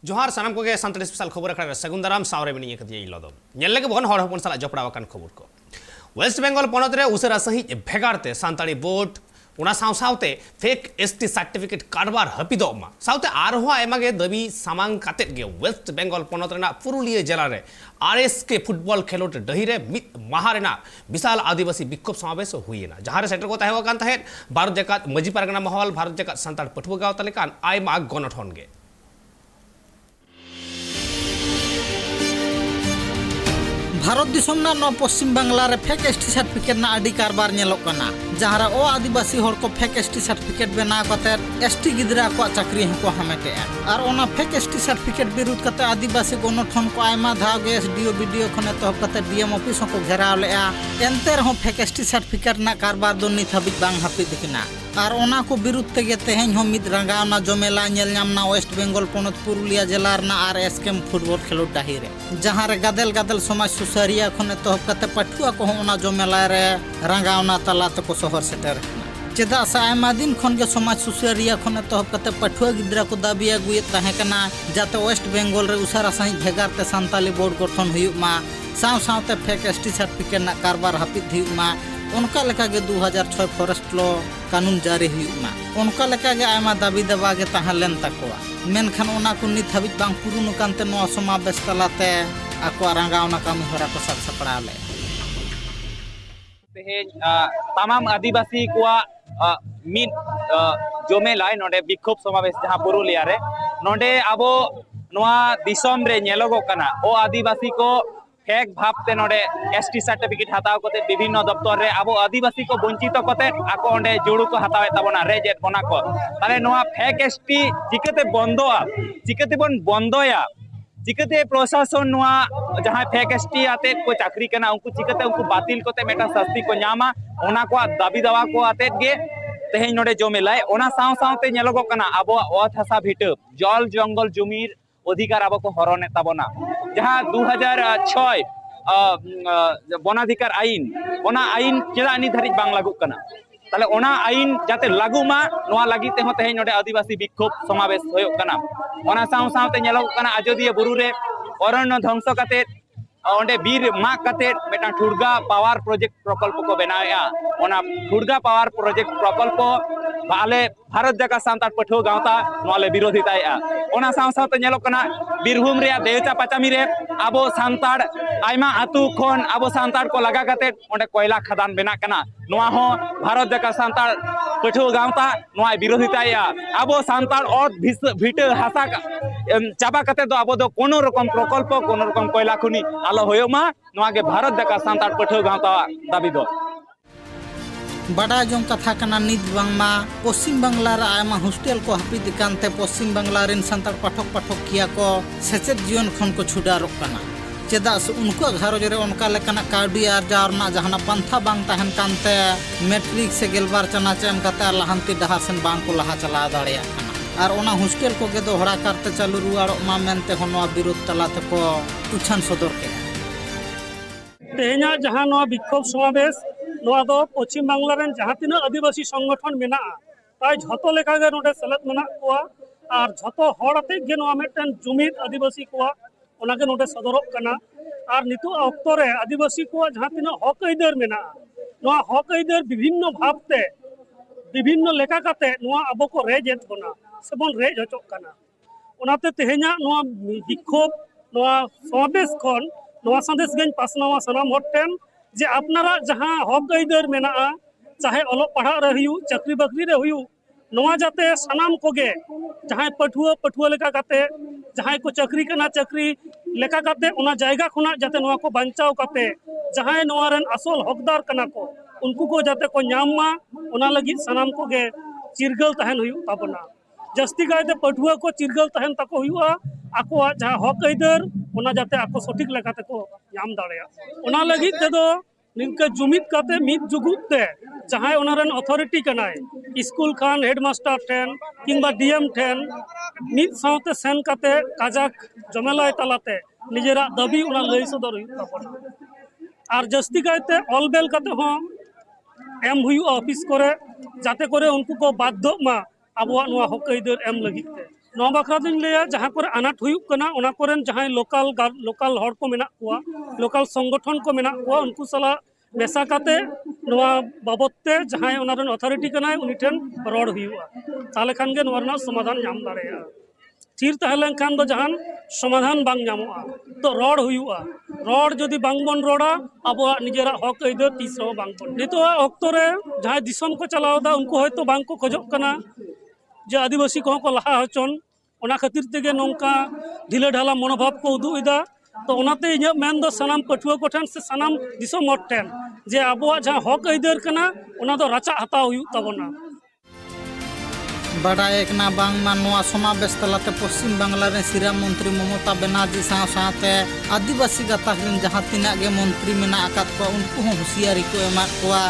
जोहार सानाम को सानताड़ी स्पेशल खबर अखड़ा सगुन दाराम सावरे मिनी कदिए इलोदो नेल लगे बहन हर हपन साला जपड़ा वकान खबर को वेस्ट बेंगल पनत रे उसरा सही भेगारते सानताड़ी बोर्ड उना सावते फेक एसटी सर्टिफिकेट कारबार हपिदो मा सावते आरहो आयमागे दबी सामांग काते गे वेस्ट बेंगल पनत रेना पुरुलिया जिला रे आरएस के फुटबॉल खेलोट डही रे मित महारेना विशाल आदिवासी विक्षोभ समावेश हुईना जहां रे सेटर को ताहेवा कान ताहे भारत जकात मजी पारगना महल भारत जकात सानताड़ पठुआ गाव तलेकान आयमा गनठन गे भारत दिसम ना पश्चिम बांग्ला रे फेक एसटी सर्टिफिकेट ना आदि कारबार नेलोक कना जहारा ओ आदिवासी हर को फेक एसटी सर्टिफिकेट बना कते एसटी गिदरा को चाकरी को हमेटे और ओना फेक एसटी सर्टिफिकेट विरुद्ध कते आदिवासी गणठन को आयमा धाव गे एसडीओ बीडीओ खने तो कते डीएम ऑफिस को घेराव लेआ एनते रहो फेक एसटी सर्टिफिकेट ना कारबार दो नित हबिज बांग हापि दिखना और ओना को विरुद्ध तेगे तेहेन हो मिद रंगावना जमेला नेल नामना वेस्ट बेंगल पनत पुरुलिया जिला रना आरएस के फुटबॉल खेलोट डाही रे जहां रे गादेल गादेल समाज सुसारिया खने तो कते पठुआ को ओना जमेला रे रंगावना तला तको शहर सेटर चेदा सा आयमा दिन खन के समाज सुसारिया खने तो कते पठुआ गिद्रा को दाबी अगुए ताहे कना जाते वेस्ट बेंगल रे उसारा सही भेगारते सानताली बोर्ड गठन हुयुक मा साव सावते फेक एसटी सर्टिफिकेट ना कारबार हापित हुयुक मा उनका लेका गे 2006 फॉरेस्ट लॉ कानून जारी हुयुकना उनका लेका गे आयमा दाबी दबा गे ताहलेन तकोआ मेनखान ओना को नित हाबिज बांग पुरुन कानते नो समावेश तलाते आको रंगावना कामी होरा को सब सपड़ा ले तमाम आदिवासी को मिद जमे लाय नोडे विक्षोभ समावेश जहां पुरुलिया रे नोडे आबो नोआ दिसम रे नेलोगो कना ओ आदिवासी को फेक भावते नोडे एसटी सर्टिफिकेट हताव कते विभिन्न दफ्तर रे आबो आदिवासी को वंचित कते आको ओंडे जुड़ू को हतावे ताबोना रेजेट बना को ताले नोआ फेक एसटी चिकते बंदोआ चिकते बन बंदोया चिकते प्रशासन नोआ जहां फेक एसटी आते को चाकरी कना उनको चिकते उनको बातिल कते मेटा शास्ति को न्यामा ओना को दाबी दावा को आते गे तेहेन नोडे जमेलाय ओना साव सावते नेलोगो कना आबो ओत हसा भिटब जल जंगल जमीर अधिकार आबो को हरने ताबोना जहां 2006 वनाधिकार आईन ओना आईन चेदा नि धारिज बांग लागू कना ताले ओना आईन जाते लागू मा नोआ लागि ते हो तेहेन नोडे आदिवासी विक्षोभ समावेश होयो कना ओना साव सावते नेलो कना अजोदिया बुरु रे अरण्य ध्वंस काते ओंडे बीर मा काते मेटा ठुड़गा पावर प्रोजेक्ट प्रकल्प को बनाया ओना ठुड़गा पावर प्रोजेक्ट प्रकल्प बाले भारत जगह सानताड़ पठुआ गावता नोले विरोधिताया ओना साव सावते नेलो कना बीरभूम रे देवचा पाचामी रे आबो सानताड़ आयमा आतु खन आबो सानताड़ को लगा काते ओंडे कोयला खदान बना कना नोआ हो भारत जगह सानताड़ पठुआ गावता नोआ विरोधिताया आबो सानताड़ और भिटे हासा चाबा काते दो आबो दो कोनो रकम प्रकल्प कोनो रकम कोयला खुनी आलो होयो मा नोआ के भारत जगह सानताड़ पठुआ गावता दाबी दो बड़ा जों कथा कना नित बांगमा पश्चिम बांग्ला रे आयमा हॉस्टेल को हापिद कानते पश्चिम बांग्ला रेन सानताड़ पाठक पाठक किया को सेचेत जीवन खन को छुडारोक कना चेदा से उनको घरज रे उनका लेकना काउडी आरजारना जहाना पंथा बांग तहन कानते मैट्रिक से गेलबार चना चेम कते लहांती डहार सेन बांग को लहा चला दाड़िया कना और ओना हॉस्टेल को गे दोहरा करते चालू रुआड़ो मा मेनते होनो विरोध तलाते को उछान सदर के तेहना जहां नो विक्षोभ समावेश नोआ दो पश्चिम बांग्ला रेन जहां तीना आदिवासी संगठन मेना ताई झतो लेखा गे नोडे सेलेद मेना कोआ और झतो हड़ आते गे नोआ मेटन जुमिद आदिवासी कोआ ओना गे नोडे सदरक कना और नितो अक्तो रे आदिवासी कोआ जहां तीना हक आइदार मेना नोआ हक आइदार विभिन्न भावते विभिन्न लेखा काते नोआ आबो को रेजेत बना सेबन रेज हचोक कना ओनाते तेहेना नोआ विक्षोभ नोआ समावेश खन नोआ संदेश गेन पासनावा सनाम हटेन जे अपनारा जहां हक आइदार मेना चाहे अलोक पढ़ा रे हुयु चाकरी बाकरी रे हुयु नोआ जाते सनाम कोगे जहां पठुआ पठुआ लेका काते जहां को चाकरी कना चाकरी लेका काते ओना जायगा खुना जाते नोआ को बंचाव काते जहां नोआ रेन असल हकदार कना को उनको को जाते को न्यामा ओना लगी सनाम कोगे चिरगल तहन हुयु ताबना जस्ती गायते पठुआ को चिरगल तहन तको हुयुआ आको जहां हक आइदार ओना जाते आको सठिक लेकाते को न्याम दाड़ेया ओना लगी ते दो निनका जुमिद काते मिद जुगुते जहां ओनारन अथॉरिटी कनाय स्कूल खान हेडमास्टर ठेन किंबा डीएम ठेन मिद सावते सेन काते काजाक जमेलाय तलाते निजेरा दाबी ओना लई सदर हुयु तापन और जस्ती गायते अलबेल काते हो एम हुयु ऑफिस करे जाते करे उनको को बाध्य मा आबोआ नोआ हक आइदार एम लगिते नौ बखरा दिन लिया जहाँ को अनाट हुयुक कना ओना कोरेन जहाँ लोकल हॉर को मेना कुआ लोकल संगठन को मेना कुआ उनको सला मेसा काते नवा बाबत ते जहाँ ओनारन अथॉरिटी कना उनी ठेन रोड हुयुआ ताले खान गे नवा रना समाधान नाम दाड़ेया चीर तहलें खान दो जहान समाधान बांग नामोआ तो रोड हुयुआ रोड जदि बांग बन रोडा अब निजेरा हक अइदर तीस रहो बांग बन नितो ऑक्टो रे जहाँ दिसम को चलावदा उनको होयतो बांग को खोजक कना जे आदिवासी को लहा हचन ओना खातिर तेगे नौका ढिला ढाला मनोभाव को उदू इदा तो ओनाते इᱧᱟᱹᱜ मेन दो सनाम पठुआ को ठेन से सनाम दिसम हर ठेन जे आबोआ जहाँ हक अइदर कना ओना दो राचा हताव हुयुग ताबोना बाडाय एकना बांगमा नोआ समावेश तलाते पश्चिम बांगला रे सिरा मंत्री ममता बनर्जी साथे आदिवासी गाताक रेन जहाँ तिना गे मंत्री मेना आकात को उनको हुसियारी को एमा कोआ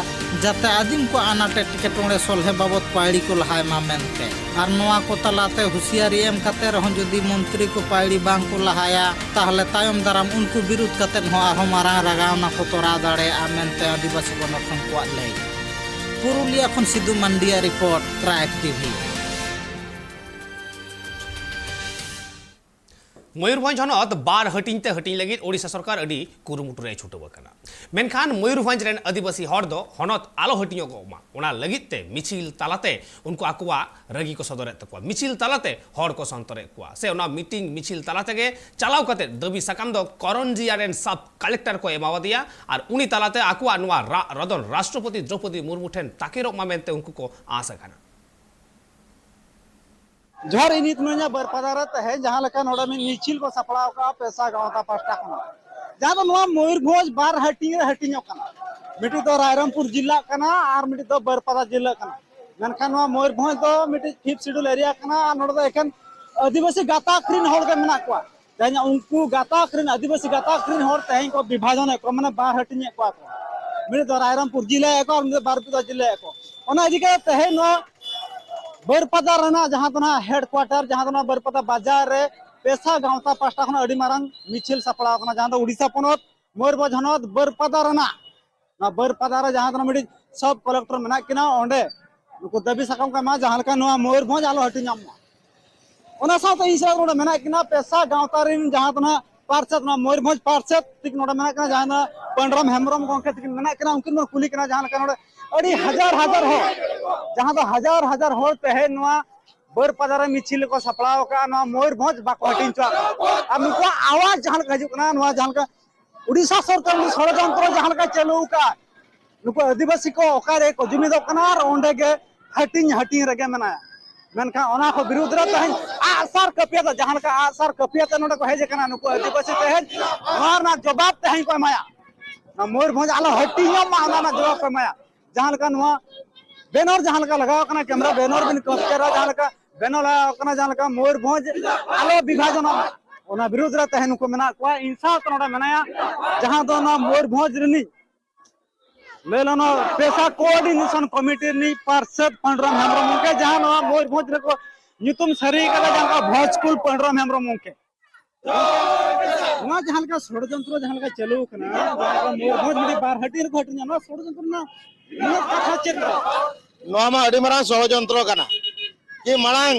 जाते आदिम को आनाटे टिकेटोंडे सोलहे बाबत पाड़ी को लहाय मा मेनते और नोआ को तलाते हुसियारी एम काते रहन जदि मंत्री को पाड़ी बांग को लहाया ताहले तायम दाराम उनको विरुद्ध काते हो आरो मारांग रागावना को तोरा दाड़े आ मेनते आदिवासी गणठन को लay पुरुलिया खन सिद्धू मंडिया रिपोर्ट ट्राइब टीवी मयूरभंज हनत बार हटिंगते हटिंग लगी ओडिशा सरकार अडी कुरुमुटुरे छुटब कना मेनखान मयूरभंज रेन आदिवासी हर दो हनत आलो हटिंग को मा ओना लगिते मिचिल तालाते उनको आकुआ रगी को सदरे तकवा मिचिल तालाते हर को संतरे कुआ से ओना मीटिंग मिचिल तालाते गे चलाव कते दबी सकाम दो करंजिया रेन सब कलेक्टर को एमावा दिया और उनी तालाते आकुआ नुआ रदन राष्ट्रपति द्रौपदी मुर्मू ठेन ताकेरो मामेनते उनको को आशा कना जोहर इनित में बरपदारत है जहाँ लेका नोड़ा में मिचिल को सपड़ाव का पैसा गाँव पास्टा खना जहाँ तो नोआ मयूरभंज बार हटिंग हटिंग कना मिट्टी तो रायरंगपुर जिला कना और मिट्टी तो बरपदा जिला कना मेनखान नोआ मयूरभंज तो मिट्टी 5th शेड्यूल एरिया कना नोड़ा तो एखन आदिवासी गाताक्रिन होड़ के मेना कोआ जहाँ उनको गाताक्रिन आदिवासी गाताक्रिन होड़ तहें को विभाजन को माने बार हटिंग को मिट्टी तो रायरंगपुर जिला को और बरपदा जिला को ओना इदी के तहें नोआ बरपदा रना जहाँ तो हेडक्वार्टर जहाँ तो बरपदा बाजार रे पैसा गाँवता पास्टा खन अड़ी मारंग मिचिल सपड़ा कना जहाँ तो उड़ीसा पनत मयूरभंज हनत बरपदा रना ना बरपदा रे जहाँ तो मिडी सब कलेक्टर मेना किना ओंडे नुको दबी सकाम का मा जहाँ लका नोआ मयूरभंज आलो हटि नाम ओना साथ इनसा रोड मेना किना पैसा गाँवता रिन जहाँ तो पार्षद ना मयूरभंज पार्षद तिक नोडा मेना किना जहाँ पंडरम हेमरम गोंके तिक मेना किना उनकिन मन कुली किना जहाँ लका नोडे अड़ी हजार हजार हो जहाँ तो हजार हजार हो तहे नोआ बरपदा रे मिचिल को सपड़ाव का नोआ मयूरभंज बाको हटिन चो आ नुको आवाज जहाँ लका हजू कना नोआ जहाँ लका उड़ीसा सरकार नि षड़यंत्र जहाँ लका चालू का नुको आदिवासी को ओकारे को जुमिदो कना और ओंडे के हटिन हटिन रगे मेना मेनखा ओना को विरुद्ध रे तहे आसार कपिया जहाँ लका आसार कपिया नोडे को हेजे कना नुको आदिवासी तहे नोआ ना जवाब तहे को माया ना मयूरभंज आलो हटिन मा ना जवाब को माया जहाँ लका नोआ बैनर जहाँ लका लगाव कना कैमरा बैनर बिन कपकेरा जहाँ लका बैनर लगाव कना जहाँ लका मयूरभंज आलो विभाजन ओना विरुद्ध रे तहेन को मेना कोआ इंसा तो नोडा मेनाया जहाँ तो ना मयूरभंज रिनी लेलनो पैसा कोऑर्डिनेशन कमिटी नि पार्षद पंडरम हेमरम के जहाँ ना मयूरभंज रे को नितुम सरी का जहाँ का भोजकुल पंडरम हेमरम के जहाँ लका षड़यंत्र जहाँ लका चलू कना मयूरभंज मिडी बार हटिन को हटिन ना षड़यंत्र ना षड़यंत्र कि मांग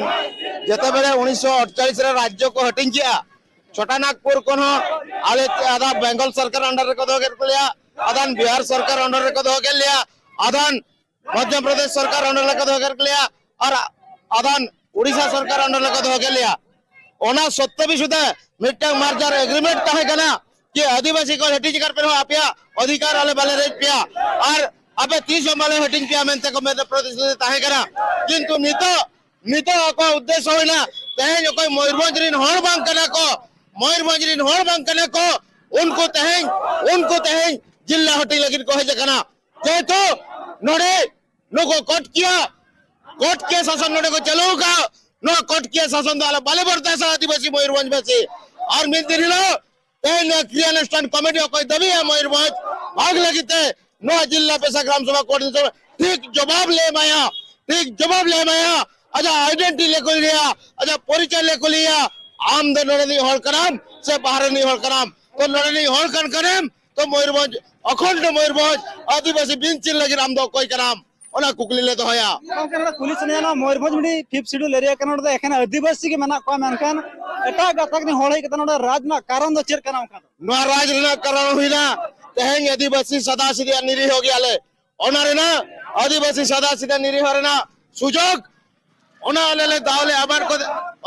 जिते बड़े 1948 राज्य को हटिंग किया छोटानागपुर को आले आधा बेंगल सरकार अंडर को दो के लिया आधान बिहार सरकार अंडर को दो के लिया आधान मध्य प्रदेश सरकार अंडर को दो के लिया और आधान उड़ीसा सरकार अंडर को दो के लिया ओना सत्य भी सुधा मिट्टंग मार्जार एग्रीमेंट तहे कना कि आदिवासी को हटी जगह पे आपिया अधिकार आले बाले रेट पिया और अबे 30 माले हटिंग पिया मेनते को मध्य प्रदेश तहे कना किंतु नितो को उद्देश्य होइना तहे कोई मयूरभंज रिन हर बांग कना को मयूरभंज रिन हर बांग कना को उनको तहे जिला हटिंग लगिन को हे जकना जेतो नोडे नको कोट के शासन नोडे को चलो का नो कोट के शासन दाला बाले बरता सा आदिवासी मयूरभंज में से और मिल दिलो तहे क्रियानुष्ठान कमेटी कोई दबी है मयूरभंज भाग लगिते नो जिला पैसा ग्राम सभा कोऑर्डिनेटर ठीक जवाब ले माया अच्छा आइडेंटिटी ले को लिया अच्छा परिचय ले को लिया आमदन नोडे हल कराम से बाहर नहीं हल कराम तो नोडे हल कराम तो मयूरभंज अखंड मयूरभंज आदिवासी बिन चिल लगी आम दो कोई कराम ओना कुकली ले दोया गंके नोडे पुलिस ने ना मयूरभंज मिडी 5th शेड्यूल एरिया कना नोडे एखन आदिवासी के मेना को मेनखान एटा गातक नि होळे के नोडे राज ना कारण दो चेर कना उका नो राज रेना कारण हुईना तेहें आदिवासी सदा सीधा निरी हो गया ले ओना रेना आदिवासी सदा सीधा निरी हो रेना सुजोग ओना ले दावले आबार को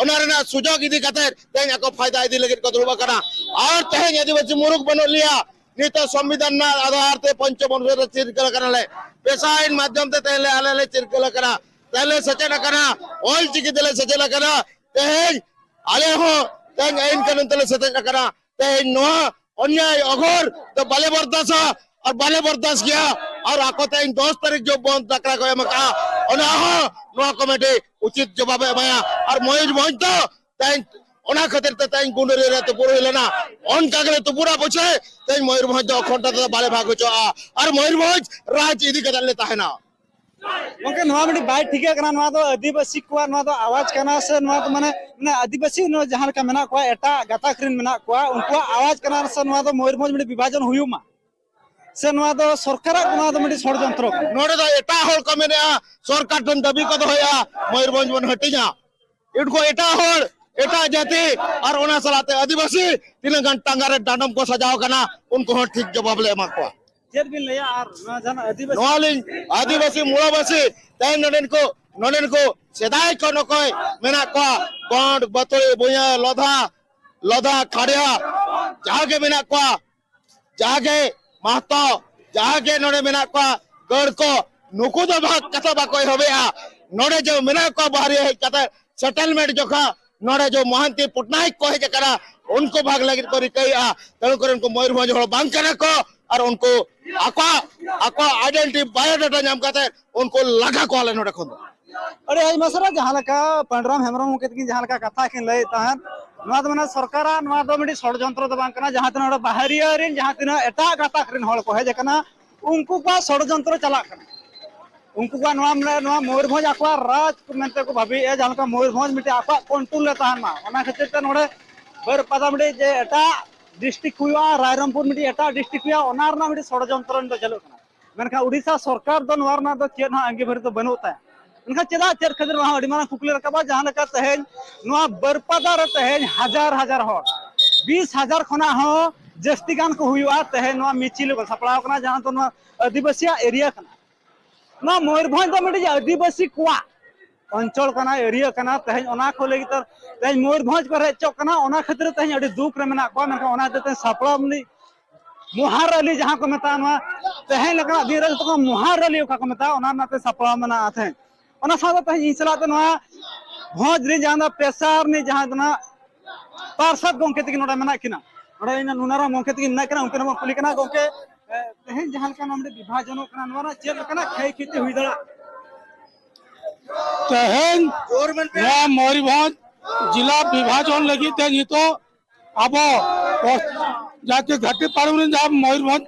ओना रेना सुजोग इदी कते तेहें को फायदा इदी लगे को दुबा कना और तेहें आदिवासी मुरुक बनो लिया नीतो संविधान ना आधार ते पंचमनुष्य चिरकल करले पेशा इन माध्यम ते तेले आले चिरकल करा तेले सचेन करा ऑल चिकी तेले सचेन करा तेहें आले हो तेहें इन कानून तेले सचेन करा तेहें नो अन्याय अघोर तो बाले बर्दाश्त किया और आको तेहें 10 तारीख जो बंद टकरा को एमका ओना हो नो कमेटी उचित जवाब एमाया और मयूरभंज तो तेहें ओना खातिर ते तेहें गुंडरी रे तो पुरो हिलेना ऑन कागले तो पूरा पूछे तेहें मयूरभंज तो अखंड तो बाले भाग चो और मयूरभंज राज इदी कदल लेता है ना गंके नवा मिडी बाय ठीके कना नवा दो आदिवासी को नवा दो आवाज कना से नवा तो माने आदिवासी नो जहां का मेना को एटा गाताक्रिन मेना को उनको आवाज कना से नवा दो मयूरभंज मिडी विभाजन हुयुमा से नवा दो सरकार नवा दो मिडी षडयंत्र नोडे दो एटा होल को मेने सरकार टन दबी को होया मयूरभंज बन हटिया इनको एटा होल एटा जाति और ओना सलाते आदिवासी 3 घंटा टांगारे डांडम को सजाओ कना उनको ठीक जवाब ले मा को चेर बिन लेया और जन आदिवासी नोलिंग आदिवासी मूलवासी तय नोडेन को सेदाय को नकोय मेना को बंड बतोई बुया लोधा खाड़िया जागे मेना को जागे महतो जागे नोडे मेना को गड़ को नुकु दो भाग कथा बाकोय होबेया नोडे जो मेना को बाहरी है कथा सेटलमेंट जोखा नोडे जो महंती पटनायक को है जकरा उनको भाग लगे को रिकैया तणु कर उनको मयूरभंज होड़ बांग करा को और उनको आको आइडेंटिटी बायोडाटा नाम कहते उनको लगा को आले नोडे खन अरे आज मसरा जहां लका पंडराम हेमरम के जहां लका कथा किन लय तहन नवा तो माने सरकार नवा तो मिडी षडयंत्र दो बांग कना जहां तिना बाहरिया रिन जहां तिना एटा गाताक्रिन होल को है जकना उनको को षडयंत्र चला कना उनको का नवा मयूरभंज आकवा राज को मेनते को भाबी ए जहां का मयूरभंज मिटे आकवा कंट्रोल ले तहन मा ओना खातिर ते नोडे बर पदा मिडी जे एटा डिस्ट्रिक्ट हुआ रायरंगपुर मिडी एटा डिस्ट्रिक्ट हुआ ओनार ना मिडी षडयंत्र दो चलो कना मेनका उड़ीसा सरकार दो नवार ना दो चेन हा अंगे भर तो बनोता है उनका चेदा चेर खदर वहां अडी माना कुकले रकबा जहां लका तहेन नवा बरपदा रे तहेन हजार हो 20,000 खना हो जस्ती गान को हुआ तहेन नवा मिचिल को सपड़ाव कना जहां तो नवा आदिवासी एरिया कना नवा मयूरभंज दो मिडी आदिवासी कोआ अंचल कना एरिया कना तहेन ओना को लगी तर तहेन मयूरभंज को रेचो कना ओना खातिर तहेन अडी दुख रे मेना को मेनका ओना ते सपड़ाव मनी मुहार अली जहां को मेता नवा तहेन लका धीरे तो मुहार अली का को मेता ओना नाते सपड़ाव मना आथे ओना सादा तहेन इंसलाते नवा भोज रे जहां पेशार ने जहां ना पार्षद गोंके तक नोडा मेना किना नोडा इन नुनारा मोंके तक ना किना उनके कुली किना गोंके तहेन जहां का नाम विभाजन कना नोरा चेर कना खै खिते हुई दड़ा तहेन मयूरभंज जिला विभाजन लगी तेज तो अब जाके घाटी पाड़ू जहाँ मयूरभंज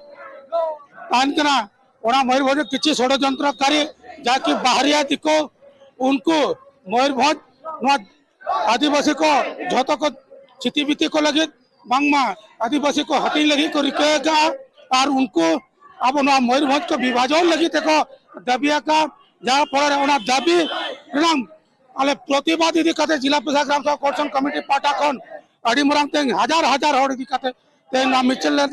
तान कना ओना मयूरभंज किसी षडयंत्रकारी जाके बाहरिया दिको उनको मयूरभंज आदिवासी को झोतो को चितिबिति को लगे बांगमा आदिवासी को हटी लगी को रिकेगा और उनको अब मयूरभंज को विभाजन लगी देखो दबिया का जहाँ पर दाबी आले प्रतिबाद इदी कते जिला प्रशासन ग्राम सभा कोर्सन कमिटी पाटा खन अड़ी मराम ते हजार होड़ इदी कते ते ना मिचल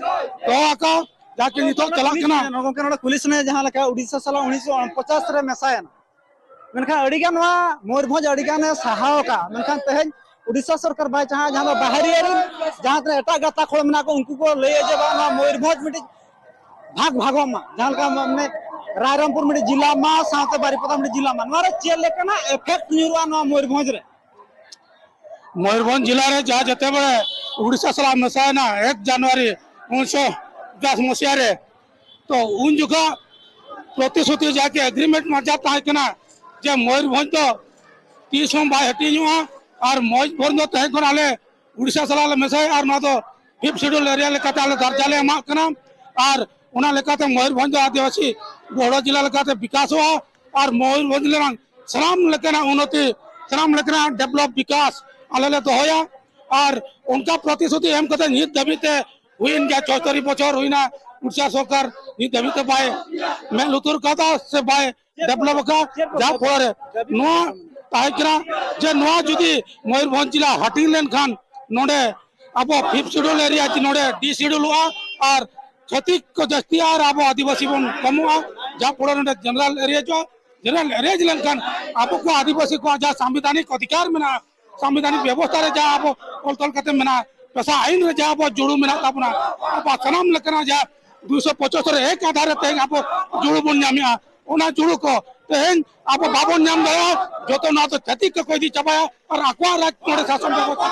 तो आका जाके नितो चला कना गोंके नोडा पुलिस ने जहां लका उड़ीसा साल 1949 रे मेसायना मेनखा अड़ीगान नवा मयूरभंज अड़ीगान सहाव का मेनखान तहेन उड़ीसा सरकार बाय चाहा जहां बाहरिया रे जहां ते एटा गाता खोल मना को उनको को ले जे बा ना मयूरभंज मिटी भाग मा जहां का माने रायरंगपुर मिटी जिला मा साथे बारीपदा मिटी जिला मा नवा चेल लेकना इफेक्ट न्यूरवा ना मयूरभंज रे मयूरभंज जिला रे जहाँ जते बड़े उड़ीसा साल मेसायना 1 जनवरी 1910 मसीहा रे तो उन जुगा प्रतिश्रुति जाके एग्रीमेंट मजा ताहे कना जे मयूरभंज तो 30 बाय हटी जुआ और मयूरभंज तो तहे कोन आले उड़ीसा साल मेसाय और ना तो 5th शेड्यूल एरिया लेकाते आले दर्जा ले एमा कना और उना लेकाते मयूरभंज आदिवासी बोड़ो जिला लेकाते विकास हुआ और मयूरभंज ले सलाम लेकना उन्नति सलाम लेकना डेवलप विकास आले तो होया और उनका प्रतिश्रुति एम कते नित दबिते हुइन जा 74 बछर हुइना उड़ीसा सरकार नित दबिते बाय मैं लुतुर कथा से बाय डेवलप का जहाँ फल जे जुदी मयूरभंज जिला हटिंग लेन खान नोडे अब 5th शेड्यूल एरिया नोडे डी शेड्यूल और छत्तीक को जस्ती और अब आदिवासी बन कमुआ जहाँ फल नोडे जनरल एरिया लेन खान अब को आदिवासी को जहाँ संवैधानिक अधिकार में संवैधानिक व्यवस्था रे जहाँ अब तल कते में पेशा आईन रे जहाँ अब जुड़ू में ताबना अब सनाम लेकना जहाँ 275 एक आधार तेज अब जुड़ू बन नामिया ओना जुड़ू को तेज अब बाबन नाम दया जो तो ना तो छत्तीक को कोई दी चबाया और आक्वा राज नोडे शासन व्यवस्था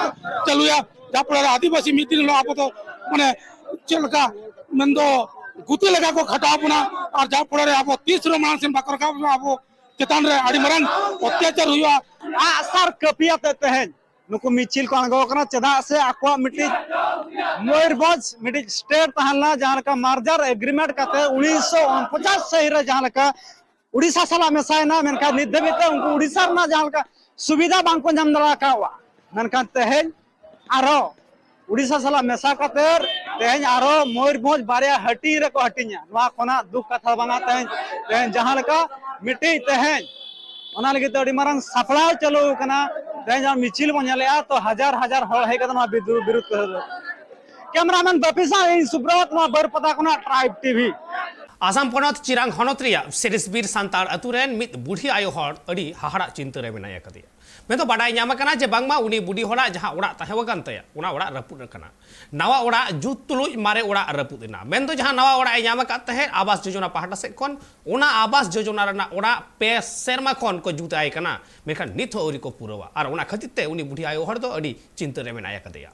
चलुया जहाँ पर आदिवासी मीटिंग लो आप तो माने चलका मंदो गुती लगा को खटा अपना और जहाँ पर आप 30 मान से बकर का आप चेतान रे आड़ी मरन अत्याचार हुआ आसार कपिया ते हैं नुको मिचिल को अणगो कना चदा से आक्वा मिट्टी मयूरभंज मिट्टी स्टेट तहला जहां का मर्जर एग्रीमेंट कते 1949 सही रे जहां का उड़ीसा साला मेसायना मेनका निधबिते उनको उड़ीसा ना जहां का सुविधा बांको नाम दरा कावा मेनका तेहेन आरो उड़ीसा साला मेसा कते तेहेन आरो मयूरभंज बारिया हटी रे को हटिया नवा कोना दुख कथा बना तेहेन जहां का मिट्टी तेहेन ओना लगे तो मारंग सफड़ा चलो कना तेहेन मिचिल बनेला तो हजार हड़ हे कदम विरोध कर कैमरामैन बपिसा सुब्रत मा बरपदा कोना ट्राइब टीवी आसाम पनत चिरांग हनत रिया सेरिस बीर सांतार अतुरेन मित बुढ़ी आयो हड़ अड़ी हाहाड़ा चिंता रे मेनाया कदिया मैं तो बाडाय ᱧᱟᱢ ᱟᱠᱟᱱᱟ ᱡᱮ ᱵᱟᱝᱢᱟ ᱩᱱᱤ ᱵᱩᱰᱤ ᱦᱚᱲᱟᱜ ᱡᱟᱦᱟᱸ ᱚᱲᱟᱜ ᱛᱟᱦᱮᱸᱣᱟᱠᱟᱱ ᱛᱟᱭᱟ ᱚᱱᱟ ᱚᱲᱟᱜ ᱨᱟᱹᱯᱩᱫ ᱟᱠᱟᱱᱟ ᱱᱟᱣᱟ ᱚᱲᱟᱜ ᱡᱩᱛ ᱛᱩᱞᱩᱡ ᱢᱟᱨᱮ ᱚᱲᱟᱜ ᱨᱟᱹᱯᱩᱫ ᱮᱱᱟ ᱢᱮᱱᱫᱚ ᱡᱟᱦᱟᱸ ᱱᱟᱣᱟ ᱚᱲᱟᱜ ᱮ ᱧᱟᱢ ᱟᱠᱟᱫ ᱛᱟᱦᱮᱸᱫ आवास योजना पाहटा सेद खन ओना आवास योजना ᱨᱮᱱᱟᱜ ᱚᱲᱟᱜ 2 ᱥᱮᱨᱢᱟ ᱠᱷᱚᱱ ᱠᱚ ᱡᱩᱛ ᱟᱭ ᱠᱟᱱᱟ ᱢᱮᱱᱠᱷᱟᱱ ᱱᱤᱛ ᱦᱚᱸ ᱟᱹᱣᱨᱤ ᱠᱚ ᱯᱩᱨᱟᱹᱣᱟ ᱟᱨ ᱚᱱᱟ ᱠᱷᱟᱹᱛᱤᱨ ᱛᱮ ᱩᱱᱤ ᱵᱩᱰᱷᱤ ᱟᱭᱳ ᱦᱚᱲ ᱫᱚ ᱟᱹᱰᱤ ᱪᱤᱱᱛᱟᱹ ᱨᱮ ᱢᱮᱱᱟᱭ ᱟᱠᱟᱫᱮᱭᱟ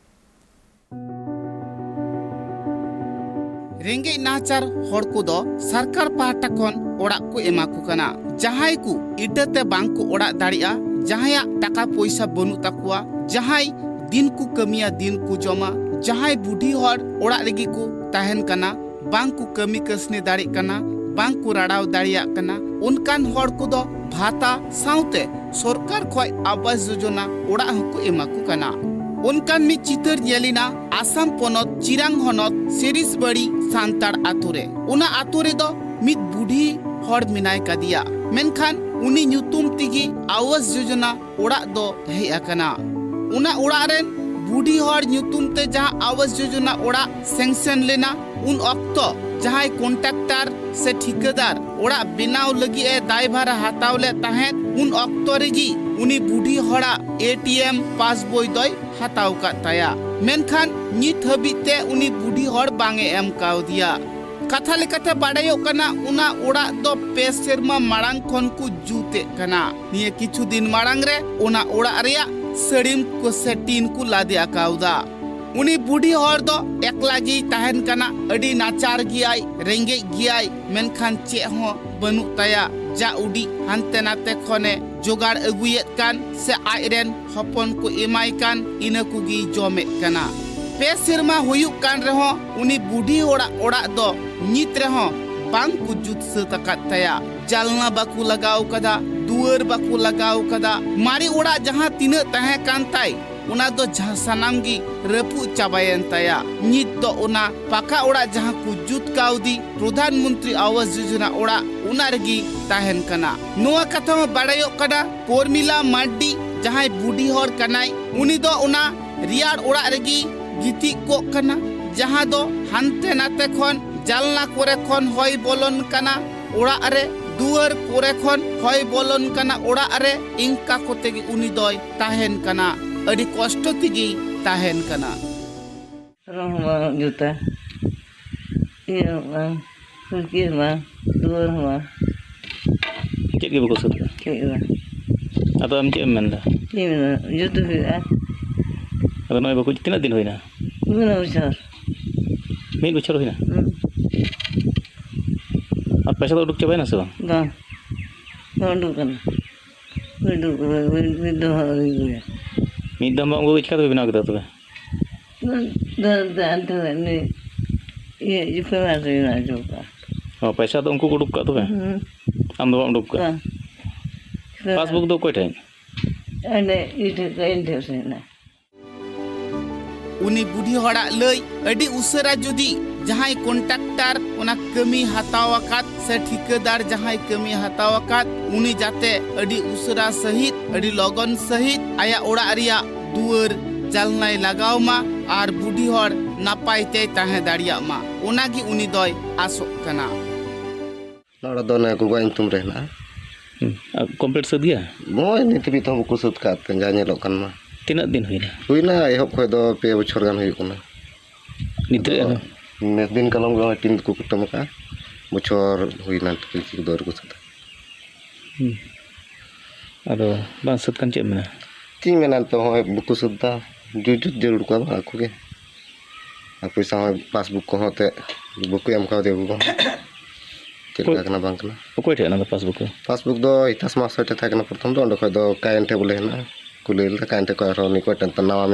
रेंगे नाचार हर को दो सरकार पाहटा खन ओड़ा को एमा को कना जहाय को इडते बांग को ओड़ा दाड़िया जहाया टाका पैसा बनु तकुआ जहाय दिन को कमिया दिन को जमा जहाय बुढ़ी हर ओड़ा रेगी को ताहन कना बांग को कमी कसने दाड़ी कना बांग को राड़ाव दाड़िया कना उनकान हर को दो भाता साउते सरकार खय आवास योजना ओड़ा को एमा को कना उनकान मी चितर नेलिना आसाम पनत चिरांग हनत सेरिसबाड़ी सांतार आतुरे उना आतुरे दो मित बुढ़ी हड़ मिनाय कदिया मेनखान उनी ᱧᱩᱛᱩᱢ तिगी आवास योजना ओड़ा दो हे अकना उना ओड़ा रेन बुढ़ी हड़ ᱧᱩᱛᱩᱢ ते जहां आवास योजना ओड़ा सेंक्शन लेना उन अक्तो जहां कॉन्ट्रैक्टर से ठेकेदार ओड़ा बिनाव लगी ए दायभार हातावले ताहें उन अक्तो रेगी उनी बुढ़ी हड़ा एटीएम पासबोय दोय हाताव का ताया मेनखान नित हबिते उनी बुढ़ी हड़ बांगे एम काउदिया कथा लेकाते बाडायो कना उना ओड़ा दो 2 सेरमा मारांग खन को जुते कना निये किछु दिन मारांग रे उना ओड़ा रेया सड़ीम को सेटिन को लादे आकाउदा उनी बुढ़ी हड़ दो एकला गी ताहन कना अडी नाचार गियाय रेंगे गियाय मेनखान चे हो बनु ताया जा उडी हानते नाते खने जोगाड़ अगुयेत कान से आयरेन हपन को एमाय कान इना कुगी जमे कना 2 सेरमा हुयुक कान रहो उनी बुढ़ी ओड़ा दो नित रहो बांग को जुत सतकात तया जालना बाकू लगाव कदा दुआर बाकू लगाव कदा मारी ओड़ा जहां तिना तहे कान ताई उना दो जहां सनामगी रपु चाबायन तया नित दो उना पाका ओड़ा जहां को जुत काउदी प्रधानमंत्री आवास योजना ओड़ा उना रगी ताहन कना नोआ कथा में बाड़ायो कना पोरमिला माड्डी जहां बुढ़ी हड़ कनाई उनी दो उना रियार ओड़ा रगी गिति को कना जहां दो हानते नाते खन जालना कोरे खन होय बोलन कना ओड़ा रे दुआर कोरे खन होय बोलन कना ओड़ा रे इंका कोते गी उनी दोय ताहेन कना अड़ी कष्ट तिगी ताहेन कना रहमा जुता ये मा कुकी मा दुआर मा चेक गे बको सद के मा अतो हम चे मेंदा ये जुतु के अतो नय बको तिना दिन होइना मुना उचार मीन बछर होइना अब पैसा तो उडुक चबाय ना सब दा उडुक कना उडुक विदो होय मीन दम बांगो इचका तो बिना कदा तबे दा अंत ने ये फमा से ना जोका हां पैसा तो उनको उडुक का तबे आम दो उडुक का पासबुक दो कोई ठेन अने इटे कइंटे से ना उनी बुढ़ी हड़ा लई अडी उसरा जुदी जहां कॉन्ट्रैक्टर उना कमी हतावाकात से ठिकादार जहां कमी हतावाकात उनी जाते अडी उसरा सहित अडी लगन सहित आया ओड़ा रिया दुआर जालनाय लगाव मा आर बुढ़ी हर नापाय ते ताहे दाड़िया मा उनागी उनी दय आसोक कना नोड़ा दो ना गुगा इंतुम रहना कम्प्लीट सद गया मोय नित भी तो को सुत का जा नेलो कन मा तीना दिन हुईना एहब खय दो पे बछर गान हुई कोना नित्रे ने दिन कलम गो टीम को कुटम का बछर हुईना किल दौर को सुत अदो बां सद कान चे मेना ती मेना तो होय बुku सुद्दा जुजुत जरूर को आकु के पैसा पासबुक को होते बुक एम का दे बुक चेक करना बैंक ना ओकोय ठे ना पासबुक दो इतास मास होते था ना प्रथम दो खय दो कायंटे बोले ना कुलेल कायंटे को रो नि को टेन नवा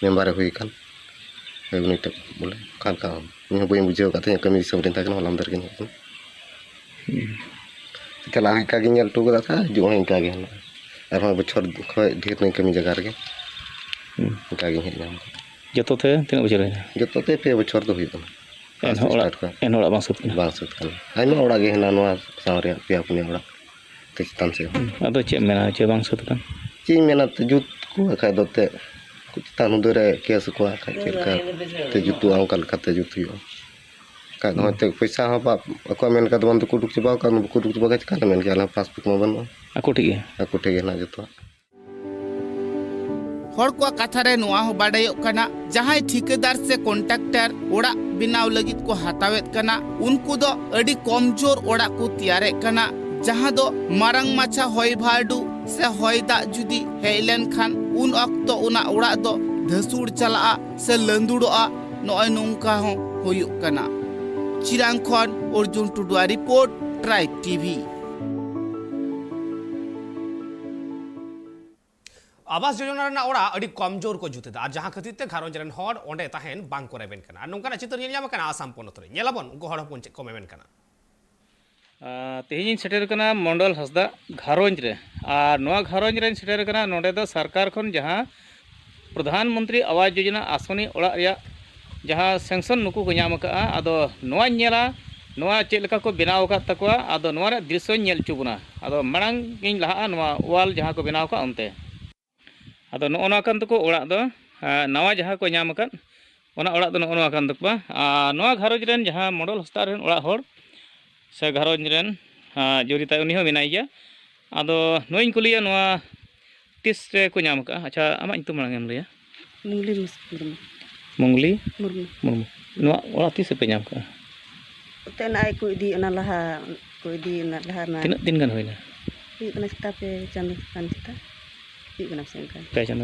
मेंबर हुई कान उनी तक बोले काल का नि बय बुझे का थे कमी सब दिन था ना हलाम दर के चला का गे नेल टू का था जो इनका गे ना और बछर खय ढेर नहीं कमी जगह रे इनका गे हे नाम जतो थे तीना बछर जतो ते पे बछर तो हुई एन होड़ा बां सद आइमा ओड़ा गे ना नवा सावरे पे अपने ओड़ा ते चितान से अदो चे मेना चे बां सद कान ची मेना ते जुत को खा दोते कुछ तानु दरे केस को खा के ते जुतु अंकल खाते जुत हुई का होते पैसा हो बाप को मेन का दबन तो कुडुक चबा का कुडुक चबा का मेन के पासबुक में बन आको ठीक ना जतो हर को कथा रे नुआ हो बाडायो कना जहां ठिकादार से कॉन्ट्रैक्टर ओड़ा बिनाव लगित को हतावेत कना उनको दो अडी कमजोर ओड़ा को तैयारे कना जहां दो मारंग माछा होय भाडू से होय दा जुदी हेलेन खान उन अक्तो उना ओड़ा दो धसुड़ चला से लंदुड़ोआ नय नोंका हो होयो कना चिरांग खन Arjun टुडुआ report tribe TV Awas Yojana रना ओड़ा अड़ी कमजोर को जुते और जहां खातिर ते घारों जरन हर ओंडे ताहेन बांग को रेबेन कना नोंकाना चित्र नेल ᱧᱟᱢ कना आसाम पोनत रे नेलाबन उनको हड़ हपन को मेमेन कना तेहिं सेटर कना मंडल हसदा घारोंज रे और नोआ घारोंज रे सेटर कना नोडे दो सरकार खन जहां प्रधानमंत्री आवास योजना आसनी ओड़ा रिया जहां सैंक्शन नुकु को ᱧᱟᱢ का आदो नोआ नेला नोआ चेक लका को बनाव का तकवा आदो नोआ रे दृश्य नेल चुबुना आदो मांग गिन लहा नोआ वाल जहां को बनाव का onte आदो नोना कान तको ओड़ा दो नवा जहां को ᱧᱟᱢ का ओना ओड़ा दो नोना कान तकवा नोआ घारोंज रेन जहां मंडल हस्ता रेन ओड़ा हर से घारोंज रेन जोरिता उनी हो मेनाय गया आदो नोइन कुलिया नोआ तिस रे को ᱧᱟᱢ का अच्छा आमा इंतु मांग एम लया मुंगली मुर्मू नोआ ओड़ा तिस पे ᱧᱟᱢ का तेनाय को इदी ना लहा को इदी ना लहा ना तीन दिन गान होइना इतना चिता पे चंद कान चिता इतना से कान पे चंद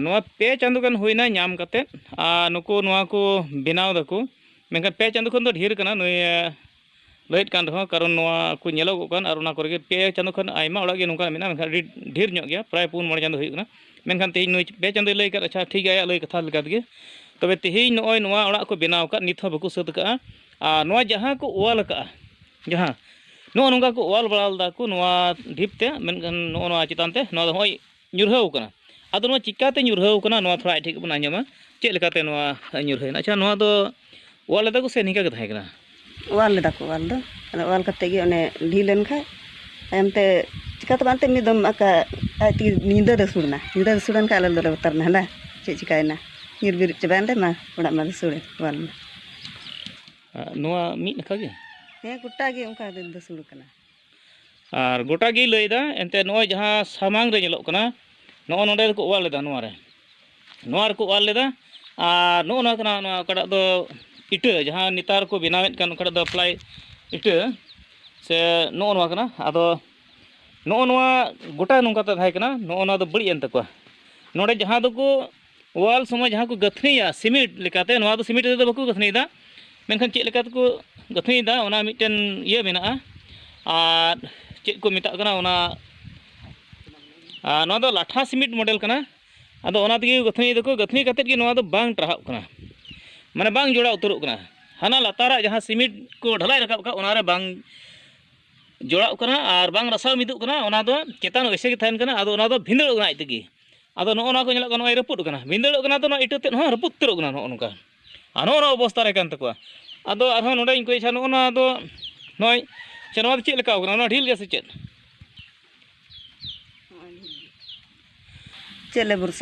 नोआ पे चंद गान होइना ᱧᱟᱢ कते नुको नोआ को बनाव दको मेनखान पे चंद खन दो ढेर कना नय लैट कान रहो कारण नोआ को नेलो कान और ना करे पे चंद खन आइमा ओड़ा गे नोका मेना मेनखान ढेर ᱧᱚᱜ गया प्राय 4-5 चंद होइना मेनखान तेहि नय पे चंद लay का अच्छा ठीक गया लay कथा लगा गे तबे तेहि नय नोआ ओड़ा को बनाव का निथ बको सत का नोआ जहां को ओवाल का जहां नो नोंगा को ओवाल बड़ाल दा को नोआ ढिपते मेनखान नोआ चितानते नोआ होय ᱧᱩᱨᱦᱟᱹᱣ कना आदो नोआ चिकाते ᱧᱩᱨᱦᱟᱹᱣ कना नोआ थोड़ा ठीक बना ᱧᱟᱢᱟ चेक लेकाते नोआ ᱧᱩᱨᱦᱟᱹᱭना अच्छा नोआ दो ओवाल लेदा को से निका के थाय कना वाल लेदा को वाल दो वाल कते गे ओने ढी लेन खाय एमते चिकाते बानते मिदम आका आती नींदा दसुड़ना का अलल दले उतरना हला चे चिकायना निर्बिर चबानले मा ओड़ा मा दसुड़े वाल मा नोआ मी नखा गे हे गुटा गे उनका दसुड़ कना और गोटा गे लैदा एनते नोय जहां सामांग रे नेलो कना नो नोडे को ओवाल लेदा नोआ रे को ओवाल लेदा और नो ना कना नोआ कड़ा दो इटा जहां नितार को बनावेत कान कड़ा दो प्लाई इटा से नो नोआ कना आदो नो नोआ गोटा नोंका ता थाय कना नो ना दो बड़ी एन तको नोडे जहां दो को ओवाल समय जहां को गथनीया सिमेंट लेकाते नोआ दो सिमेंट दे बको गथनीदा मेनखान चेक लेकाते को गथनीदा ओना मिटन ये मेना और चेक को मिता कना ओना नोआ दो लाठा सिमेंट मॉडल कना आदो ओना तगी गथनी दको गथनी काते गे नोआ दो बांग ट्राहाव कना माने बांग जोड़ा उतरो कना हाना लातारा जहां सिमेंट को ढलाई रकाब का ओना रे बांग जोड़ा कना और बांग रसाव मिदु कना ओना दो चेतान ऐसे गे थायन कना आदो ओना दो भिंदड़ कना आइतगी आदो नो ओना को नेला कना रपुद कना भिंदड़ कना तो नो इटा ते हो रपुद तरो कना नो ओनका ᱟᱨ ᱱᱚᱜᱼᱚ ᱱᱚᱣᱟ ᱚᱵᱚᱥᱛᱟ ᱨᱮ ᱠᱟᱱ ᱛᱟᱠᱚᱣᱟ ᱟᱫᱚ ᱟᱨᱦᱚᱸ ᱱᱚᱰᱮ ᱤᱧ ᱠᱚᱭ ᱪᱷᱟ ᱱᱚᱜᱼᱚ ᱱᱚᱣᱟ ᱫᱚ ᱱᱚᱜᱼᱚᱭ ᱱᱚᱣᱟ ᱫᱚ ᱪᱮᱫ ᱞᱮᱠᱟ ᱠᱟᱱᱟ ᱱᱚᱣᱟ ᱰᱷᱤᱞ ᱜᱮ ᱥᱮ ᱪᱮᱫ ᱪᱮᱫ ᱞᱮ ᱵᱷᱚᱨᱥᱟ